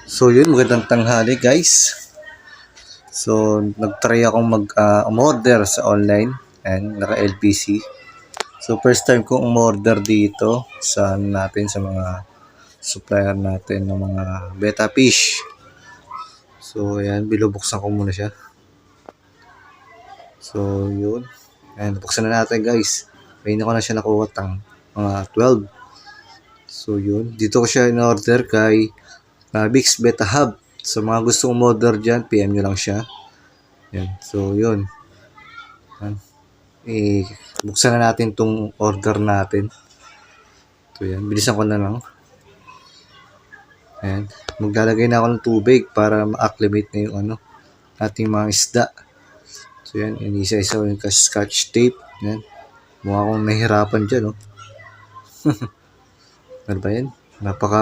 So yun, magandang tanghali guys. So nag-try akong mag-order sa online and naka-LPC. So first time kong umorder dito sa natin sa mga supplier natin ng mga betta fish. So ayan, binubuksan ko muna siya. So yun. Ayan, buksan na natin guys. May ko na siya nakuha tang mga 12. So yun, dito ko siya in-order kay Big's Betta Hub. So mga gustong umorder dyan, PM nyo lang siya. Yan. So yun. Yan. Buksan na natin tong order natin. So yan, bilisan ko na lang. Ayan. Maglalagay na ako ng tubig para ma-acclimate na yung ating mga isda. So yan, inisa-isa ko yung scotch tape. Yan. Mukha akong nahihirapan dyan, oh. Ano ba yan? Napaka